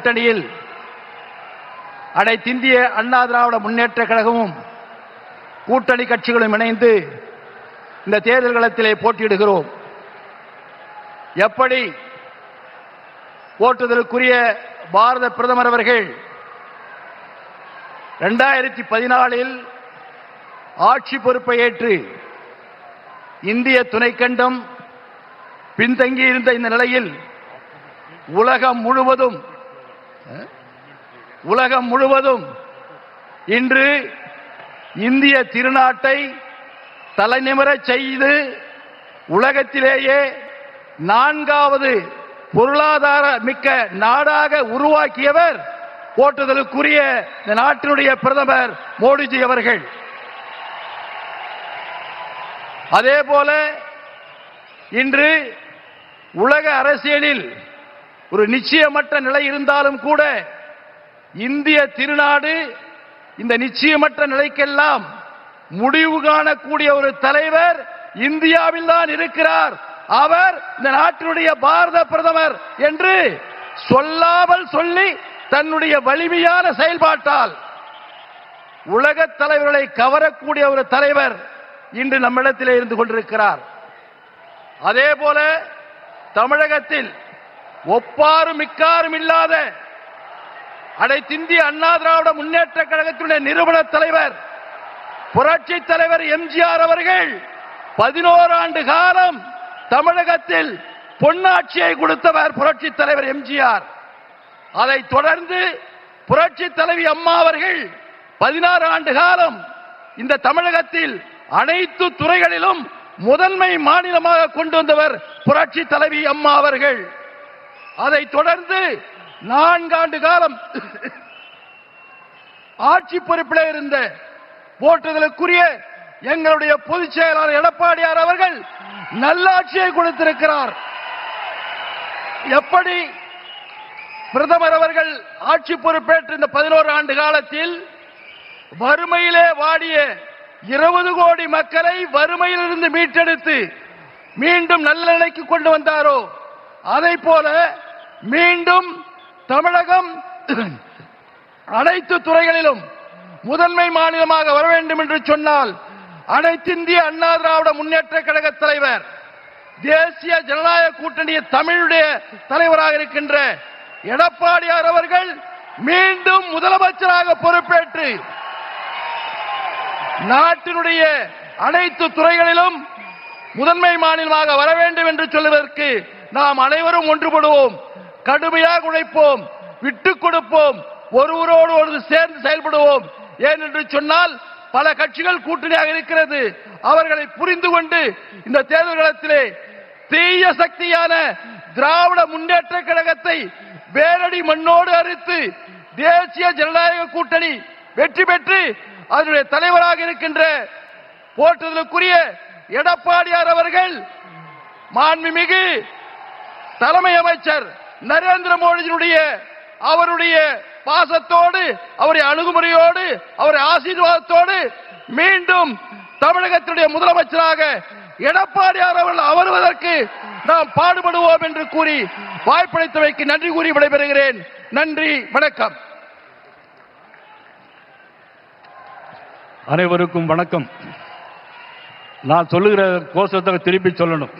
கூட்டணியில் அனைத்திந்திய அண்ணா திராவிட முன்னேற்ற கழகமும் கூட்டணி கட்சிகளும் இணைந்து இந்த தேர்தல் களத்திலே போட்டியிடுகிறோம். எப்படி போற்றுதலுக்குரிய பாரத பிரதமர் அவர்கள் 2014 ஆட்சி பொறுப்பை ஏற்று இந்திய துணைக்கண்டம் பின்தங்கியிருந்த இந்த நிலையில் உலகம் முழுவதும் இன்று இந்திய திருநாட்டை தலைநிமிரச் செய்து உலகத்திலேயே 4வது பொருளாதார மிக்க நாடாக உருவாக்கியவர் போற்றுதலுக்குரிய இந்த நாட்டினுடைய பிரதமர் மோடிஜி அவர்கள். அதேபோல இன்று உலக அரசியலில் ஒரு நிச்சயமற்ற நிலை இருந்தாலும் கூட இந்திய திருநாடு இந்த நிச்சயமற்ற நிலைக்கெல்லாம் முடிவு காணக்கூடிய ஒரு தலைவர் இந்தியாவில் தான் இருக்கிறார். அவர் இந்த நாட்டினுடைய பாரத பிரதமர் என்று சொல்லாமல் சொல்லி தன்னுடைய வலிமையான செயல்பாட்டால் உலக தலைவர்களை கவரக்கூடிய ஒரு தலைவர் இன்று நம்மிடத்திலே இருந்து கொண்டிருக்கிறார். அதே போல தமிழகத்தில் ஒப்பாரும் மிக்காரும் இல்லாத அனைத்திந்திய அண்ணா திராவிட முன்னேற்ற கழகத்தினுடைய நிறுவன தலைவர் புரட்சி தலைவர் எம்ஜிஆர் அவர்கள் 11 ஆண்டு காலம் தமிழகத்தில் பொன்னாட்சியை கொடுத்தவர் புரட்சி தலைவர் எம்ஜிஆர். அதைத் தொடர்ந்து புரட்சி தலைவி அம்மா அவர்கள் 16 ஆண்டு காலம் இந்த தமிழகத்தில் அனைத்து துறைகளிலும் முதன்மை மாநிலமாக கொண்டு வந்தவர் புரட்சி தலைவி அம்மா அவர்கள். அதைத் தொடர்ந்து 4 ஆண்டு காலம் ஆட்சி பொறுப்பில் இருந்த போற்றுதலுக்குரிய எங்களுடைய பொதுச் செயலாளர் எடப்பாடியார் அவர்கள் நல்லாட்சியை கொடுத்திருக்கிறார். எப்படி பிரதமர் அவர்கள் ஆட்சி பொறுப்பேற்ற இந்த 11 ஆண்டு காலத்தில் வறுமையிலே வாடிய 20 கோடி மக்களை வறுமையிலிருந்து மீட்டெடுத்து மீண்டும் நல்ல நிலைக்கு கொண்டு வந்தாரோ அதை போல மீண்டும் தமிழகம் அனைத்து துறைகளிலும் முதன்மை மாநிலமாக வர வேண்டும் என்று சொன்னால் அனைத்திந்திய அண்ணா திராவிட முன்னேற்ற கழக தலைவர் தேசிய ஜனநாயக கூட்டணி தமிழுடைய தலைவராக இருக்கின்ற எடப்பாடியார் அவர்கள் மீண்டும் முதலமைச்சராக பொறுப்பேற்று நாட்டினுடைய அனைத்து துறைகளிலும் முதன்மை மாநிலமாக வர வேண்டும் என்று சொல்வதற்கு நாம் அனைவரும் ஒன்றுபடுவோம், கடுமையாக உழைப்போம், விட்டுக் கொடுப்போம், ஒருவரோடு ஒரு சேர்ந்து செயல்படுவோம். ஏனென்று சொன்னால் பல கட்சிகள் கூட்டணியாக இருக்கிறது. அவர்களை புரிந்து கொண்டு இந்த தேர்தல் களத்திலே தீய சக்தியான திராவிட முன்னேற்ற கழகத்தை வேரடி மண்ணோடு அறுத்து தேசிய ஜனநாயக கூட்டணி வெற்றி பெற்று அதனுடைய தலைவராக இருக்கின்ற போற்றுதலுக்குரிய எடப்பாடியார் அவர்கள் மாண்புமிகு தலைமை அமைச்சர் நரேந்திர மோடியினுடைய அவருடைய பாசத்தோடு அவருடைய அணுகுமுறையோடு அவருடைய ஆசீர்வாதத்தோடு மீண்டும் தமிழகத்தினுடைய முதலமைச்சராக எடப்பாடியார் அவர்கள் அமர்வதற்கு நாம் பாடுபடுவோம் என்று கூறி வாய்ப்பளித்தமைக்கு நன்றி கூறி விடைபெறுகிறேன். நன்றி, வணக்கம். அனைவருக்கும் வணக்கம். நான் சொல்லுகிற கோஷத்தை திருப்பி சொல்லணும்.